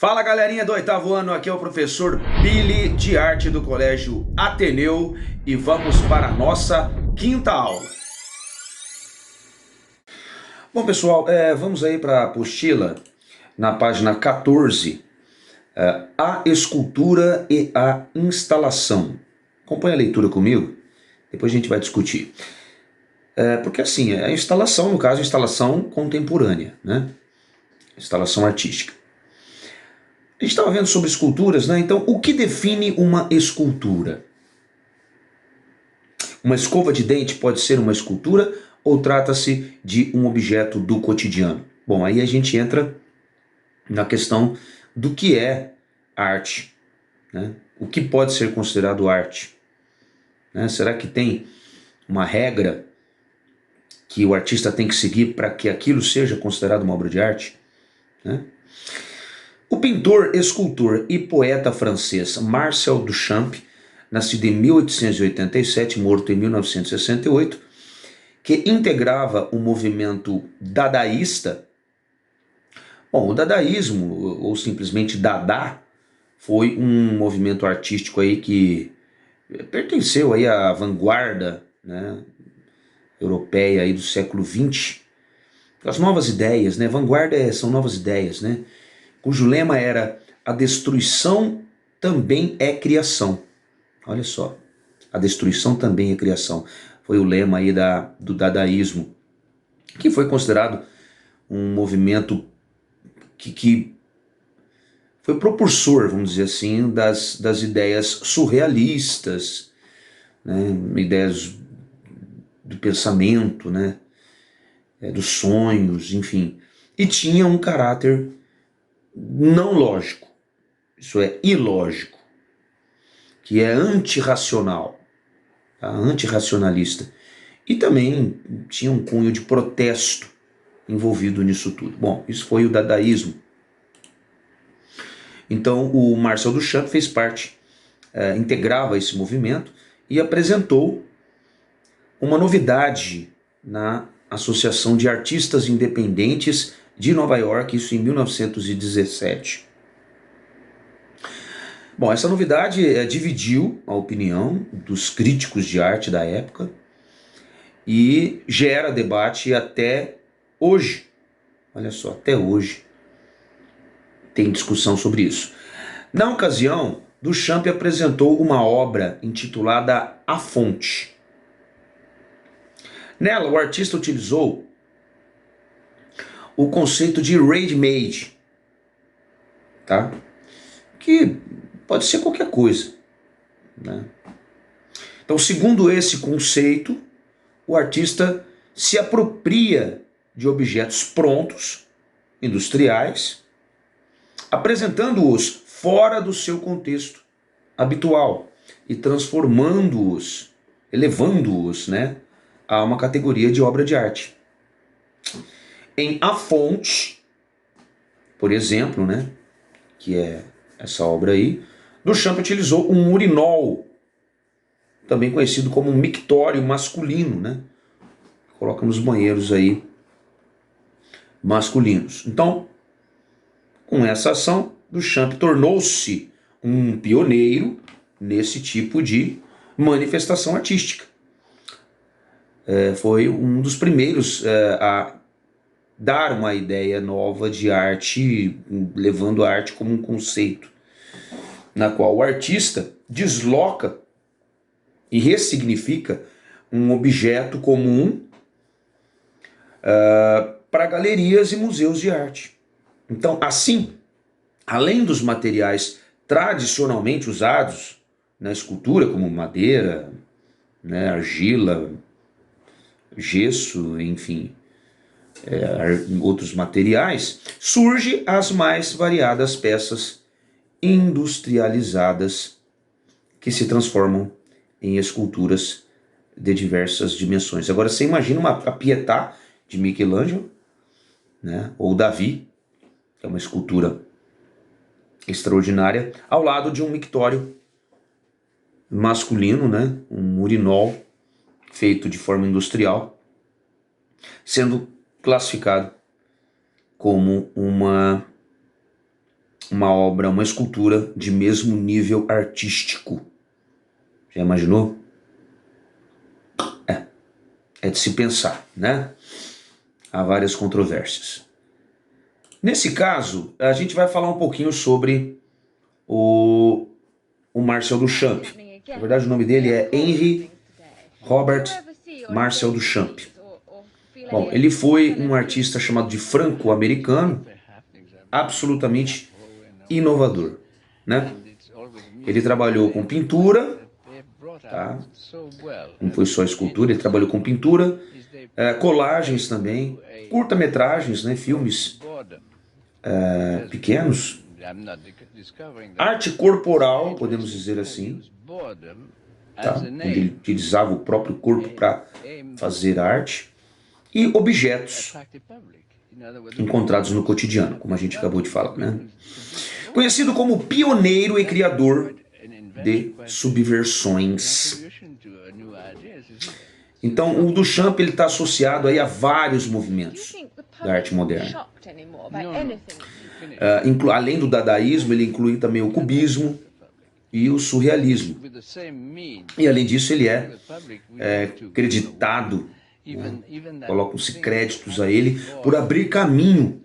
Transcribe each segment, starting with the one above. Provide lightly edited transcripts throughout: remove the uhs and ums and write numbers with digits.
Fala galerinha do oitavo ano, aqui é o professor Billy de arte do Colégio Ateneu e vamos para a nossa quinta aula. Bom pessoal, vamos aí para a apostila na página 14, a escultura e a instalação. Acompanhe a leitura comigo, depois a gente vai discutir. Porque assim, a instalação, no caso, a instalação contemporânea, né? Instalação artística. A gente estava vendo sobre esculturas, né? Então, o que define uma escultura? Uma escova de dente pode ser uma escultura ou trata-se de um objeto do cotidiano? Bom, aí a gente entra na questão do que é arte, né? O que pode ser considerado arte? Né? Será que tem uma regra que o artista tem que seguir para que aquilo seja considerado uma obra de arte? Né? O pintor, escultor e poeta francês Marcel Duchamp, nascido em 1887, morto em 1968, que integrava o movimento dadaísta. Bom, o dadaísmo, ou simplesmente Dada, foi um movimento artístico aí que pertenceu aí à vanguarda, né, europeia aí do século XX. As novas ideias, né? Vanguarda são novas ideias, né? Cujo lema era: a destruição também é criação. Olha só, a destruição também é criação. Foi o lema aí do dadaísmo, que foi considerado um movimento que foi propulsor, vamos dizer assim, das ideias surrealistas, né? Ideias do pensamento, né? Dos sonhos, enfim. E tinha um caráter não lógico, isso é ilógico, que é antirracional, tá? Antirracionalista. E também tinha um cunho de protesto envolvido nisso tudo. Bom, isso foi o dadaísmo. Então o Marcel Duchamp fez parte, integrava esse movimento e apresentou uma novidade na Associação de Artistas Independentes de Nova York, isso em 1917. Bom, essa novidade dividiu a opinião dos críticos de arte da época e gera debate até hoje. Olha só, até hoje tem discussão sobre isso. Na ocasião, Duchamp apresentou uma obra intitulada A Fonte. Nela, o artista utilizou o conceito de ready-made, tá? Que pode ser qualquer coisa, né? Então, segundo esse conceito, o artista se apropria de objetos prontos, industriais, apresentando-os fora do seu contexto habitual e transformando-os, elevando-os, né, a uma categoria de obra de arte. Em A Fonte, por exemplo, né, que é essa obra aí, Duchamp utilizou um urinol, também conhecido como um mictório masculino, né? Coloca nos banheiros aí masculinos. Então, com essa ação, Duchamp tornou-se um pioneiro nesse tipo de manifestação artística. Foi um dos primeiros a dar uma ideia nova de arte, levando a arte como um conceito, na qual o artista desloca e ressignifica um objeto comum para galerias e museus de arte. Então, assim, além dos materiais tradicionalmente usados na escultura, como madeira, né, argila, gesso, enfim, outros materiais, surgem as mais variadas peças industrializadas que se transformam em esculturas de diversas dimensões. Agora você imagina a Pietà de Michelangelo, né, ou Davi, que é uma escultura extraordinária, ao lado de um mictório masculino, né, um urinol feito de forma industrial, sendo classificado como uma uma obra, uma escultura de mesmo nível artístico. Já imaginou? É de se pensar, né? Há várias controvérsias. Nesse caso, a gente vai falar um pouquinho sobre o Marcel Duchamp. Na verdade, o nome dele é Henry Robert Marcel Duchamp. Bom, ele foi um artista chamado de franco-americano, absolutamente inovador, né? Ele trabalhou com pintura, tá? Não foi só escultura, ele trabalhou com pintura, colagens também, curta-metragens, né? Filmes pequenos, arte corporal, podemos dizer assim, tá? Onde ele utilizava o próprio corpo para fazer arte, e objetos encontrados no cotidiano, como a gente acabou de falar, né? Conhecido como pioneiro e criador de subversões. Então, o Duchamp está associado aí a vários movimentos da arte moderna. Além do dadaísmo, ele inclui também o cubismo e o surrealismo. E além disso, ele é creditado, né? Colocam-se créditos a ele por abrir caminho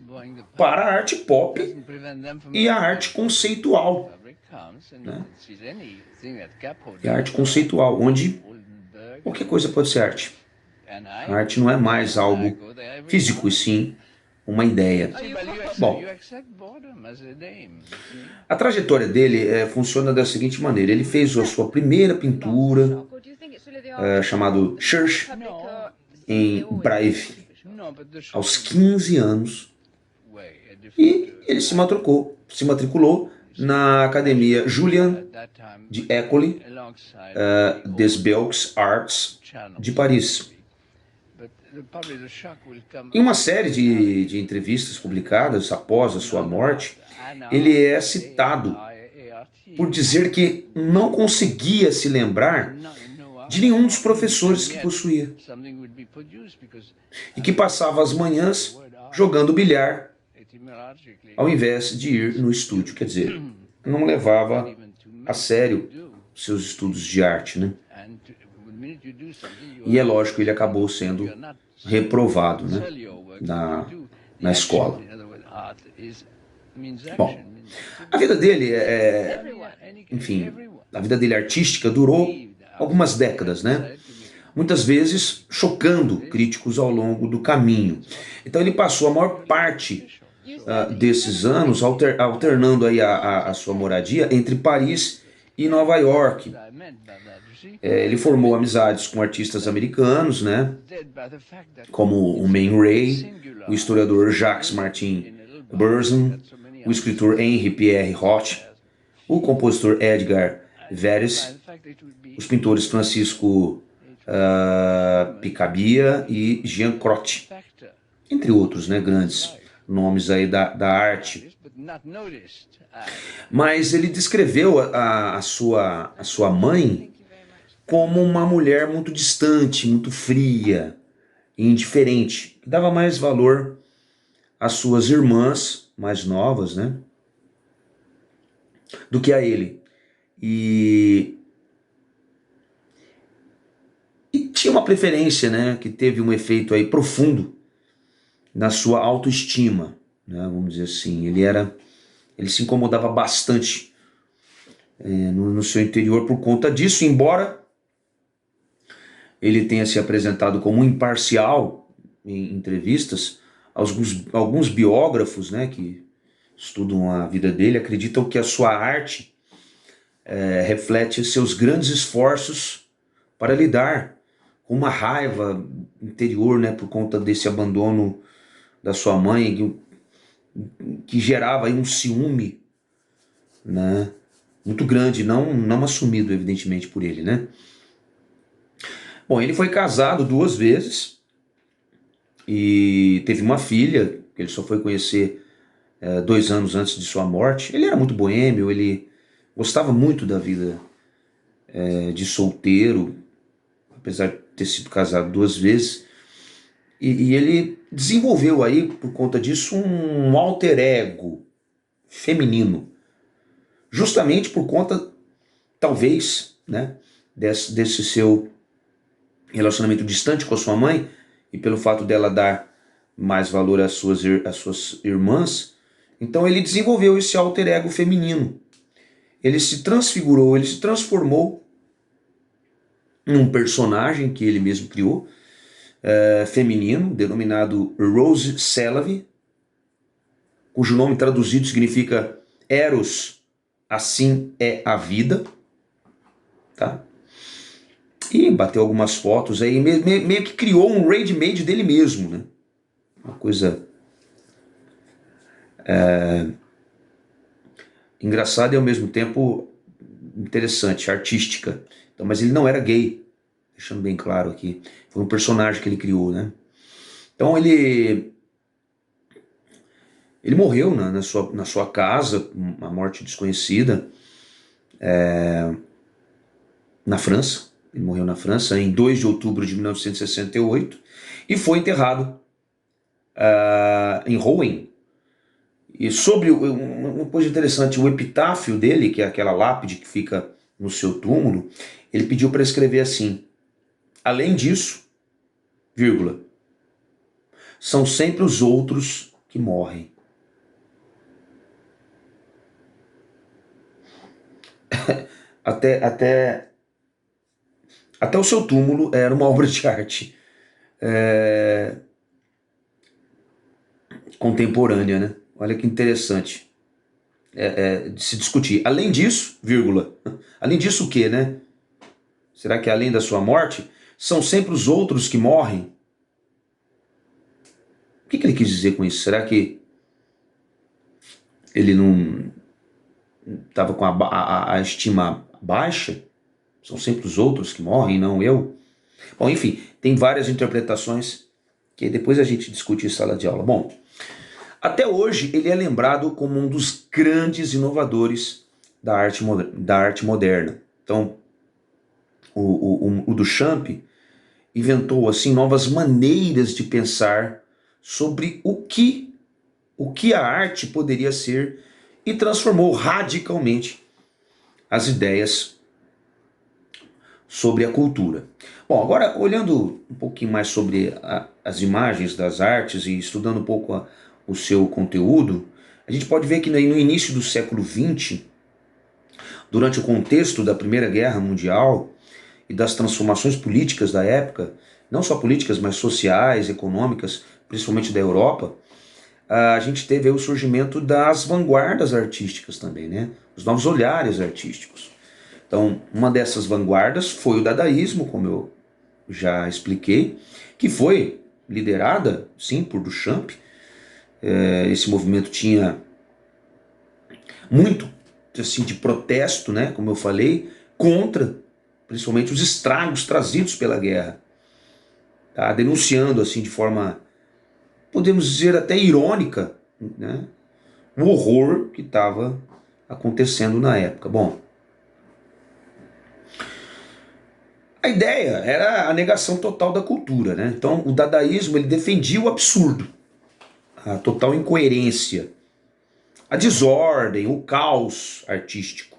para a arte pop e a arte conceitual. Né? E a arte conceitual, onde qualquer coisa pode ser arte. A arte não é mais algo físico, e sim uma ideia. Bom, a trajetória dele funciona da seguinte maneira. Ele fez a sua primeira pintura, chamado Church em Brave, aos 15 anos. E ele se matriculou na Academia Julian de École des Beaux Arts de Paris. Em uma série de entrevistas publicadas após a sua morte, ele é citado por dizer que não conseguia se lembrar de nenhum dos professores que possuía e que passava as manhãs jogando bilhar ao invés de ir no estúdio. Quer dizer, não levava a sério seus estudos de arte, né? E é lógico, ele acabou sendo reprovado, né, na escola. Bom, a vida dele enfim, a vida dele artística durou algumas décadas, né? Muitas vezes chocando críticos ao longo do caminho. Então ele passou a maior parte desses anos alternando aí a sua moradia entre Paris e Nova York. Ele formou amizades com artistas americanos, né, como o Man Ray, o historiador Jacques Martin Burzum, o escritor Henri Pierre Roth, o compositor Edgar Varese, os pintores Francisco Picabia e Jean Croce, entre outros, né, grandes nomes aí da arte. Mas ele descreveu a sua mãe como uma mulher muito distante, muito fria e indiferente, que dava mais valor às suas irmãs mais novas, né, do que a ele. E tinha uma preferência, né, que teve um efeito aí profundo na sua autoestima, né, vamos dizer assim. Ele se incomodava bastante no seu interior por conta disso, embora ele tenha se apresentado como imparcial em entrevistas. Alguns biógrafos, né, que estudam a vida dele acreditam que a sua arte reflete seus grandes esforços para lidar com uma raiva interior, né, por conta desse abandono da sua mãe, que gerava aí um ciúme, né, muito grande, não assumido evidentemente por ele, né. Bom, ele foi casado 2 vezes e teve uma filha que ele só foi conhecer 2 anos antes de sua morte. Ele era muito boêmio, ele gostava muito da vida de solteiro, apesar de ter sido casado 2 vezes. E ele desenvolveu aí, por conta disso, um alter ego feminino, justamente por conta, talvez, né, desse seu relacionamento distante com a sua mãe e pelo fato dela dar mais valor às suas irmãs. Então ele desenvolveu esse alter ego feminino. Ele se transfigurou, ele se transformou num personagem que ele mesmo criou, feminino, denominado Rose Celavi, cujo nome traduzido significa Eros, assim é a vida, tá? E bateu algumas fotos aí, meio que criou um ready-made dele mesmo, né? Uma coisa engraçada e ao mesmo tempo interessante, artística. Então, mas ele não era gay, deixando bem claro aqui. Foi um personagem que ele criou, né? Então ele morreu na sua casa, uma morte desconhecida, na França. Ele morreu na França em 2 de outubro de 1968 e foi enterrado em Rouen. E sobre uma coisa interessante, o epitáfio dele, que é aquela lápide que fica no seu túmulo, ele pediu para escrever assim: além disso, vírgula, são sempre os outros que morrem. Até o seu túmulo era uma obra de arte contemporânea, né? Olha que interessante de se discutir. Além disso, vírgula, além disso o quê, né? Será que além da sua morte, são sempre os outros que morrem? O que ele quis dizer com isso? Será que ele não estava com a estima baixa? São sempre os outros que morrem, não eu? Bom, enfim, tem várias interpretações que depois a gente discute em sala de aula. Bom, até hoje ele é lembrado como um dos grandes inovadores da arte moderna. Então, o Duchamp inventou assim novas maneiras de pensar sobre o que a arte poderia ser e transformou radicalmente as ideias sobre a cultura. Bom, agora olhando um pouquinho mais sobre as imagens das artes e estudando um pouco o seu conteúdo, a gente pode ver que no início do século XX, durante o contexto da Primeira Guerra Mundial e das transformações políticas da época, não só políticas, mas sociais, econômicas, principalmente da Europa, a gente teve aí o surgimento das vanguardas artísticas também, né? Os novos olhares artísticos. Então, uma dessas vanguardas foi o dadaísmo, como eu já expliquei, que foi liderada, sim, por Duchamp. Esse movimento tinha muito assim, de protesto, né, como eu falei, contra principalmente os estragos trazidos pela guerra, tá? Denunciando assim de forma, podemos dizer até irônica, né, o horror que estava acontecendo na época. Bom, a ideia era a negação total da cultura, né? Então o dadaísmo ele defendia o absurdo, a total incoerência, a desordem, o caos artístico.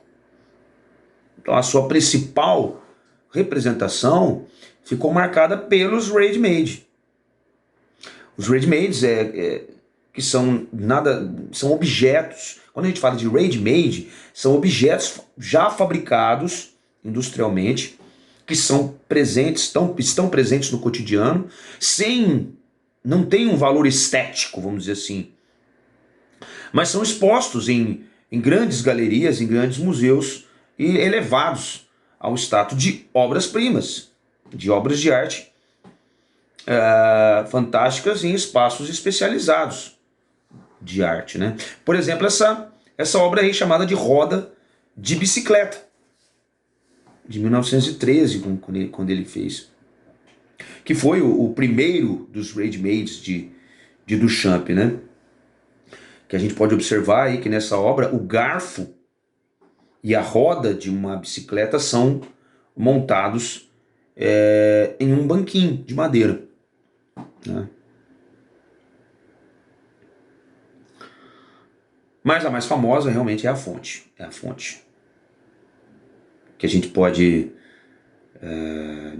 Então a sua principal representação ficou marcada pelos ready-made. Os ready-mades que são objetos. Quando a gente fala de ready-made, são objetos já fabricados industrialmente, que estão presentes no cotidiano, não tem um valor estético, vamos dizer assim, mas são expostos em grandes galerias, em grandes museus e elevados ao status de obras-primas, de obras de arte fantásticas em espaços especializados de arte, né? Por exemplo, essa obra aí chamada de Roda de Bicicleta, de 1913, quando ele fez, que foi o primeiro dos ready-mades de Duchamp, né? Que a gente pode observar aí que nessa obra o garfo e a roda de uma bicicleta são montados em um banquinho de madeira, né? Mas a mais famosa realmente é a fonte. É a fonte. Que a gente pode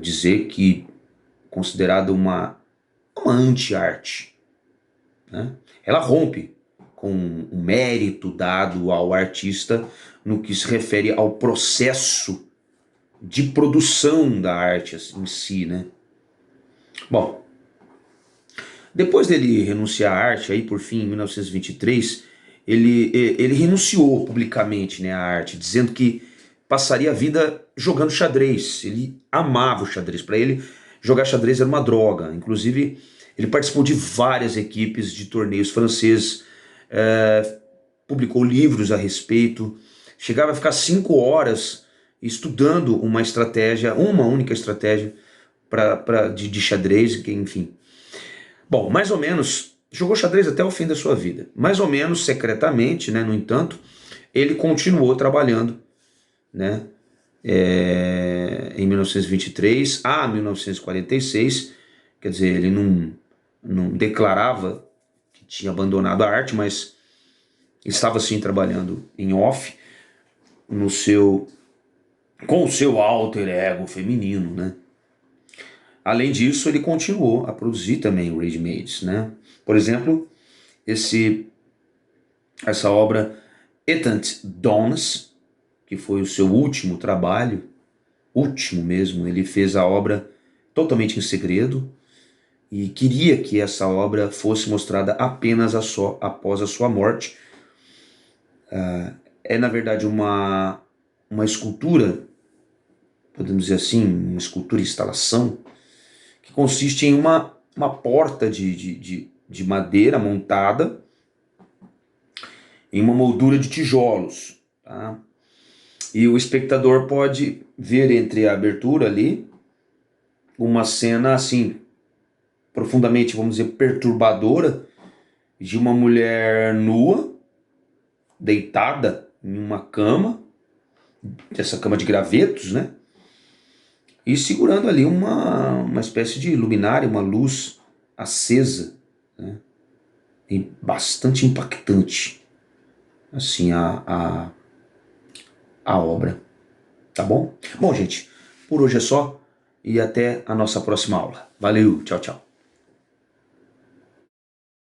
dizer que considerada uma anti-arte, né? Ela rompe com o mérito dado ao artista no que se refere ao processo de produção da arte em si, né? Bom, depois dele renunciar à arte, aí por fim, em 1923, ele renunciou publicamente, né, à arte, dizendo que passaria a vida jogando xadrez. Ele amava o xadrez. Para ele, jogar xadrez era uma droga. Inclusive, ele participou de várias equipes de torneios franceses, publicou livros a respeito, chegava a ficar 5 horas estudando uma única estratégia de xadrez, enfim. Bom, mais ou menos, jogou xadrez até o fim da sua vida. Mais ou menos secretamente, né, no entanto, ele continuou trabalhando, né, em 1923 a 1946, quer dizer, ele não declarava que tinha abandonado a arte, mas estava sim trabalhando em off com o seu alter ego feminino, né? Além disso, ele continuou a produzir também ready-mades, né? Por exemplo, essa obra Etant Dons, que foi o seu último trabalho, último mesmo, ele fez a obra totalmente em segredo e queria que essa obra fosse mostrada apenas após a sua morte. É, na verdade, uma escultura, podemos dizer assim, uma escultura instalação, que consiste em uma porta de madeira montada em uma moldura de tijolos, tá? E o espectador pode ver entre a abertura ali uma cena assim profundamente, vamos dizer, perturbadora de uma mulher nua, deitada em uma cama, essa cama de gravetos, né? E segurando ali uma espécie de luminária, uma luz acesa, né? E bastante impactante, assim, a obra. Tá bom? Bom, gente, por hoje é só e até a nossa próxima aula. Valeu, tchau, tchau.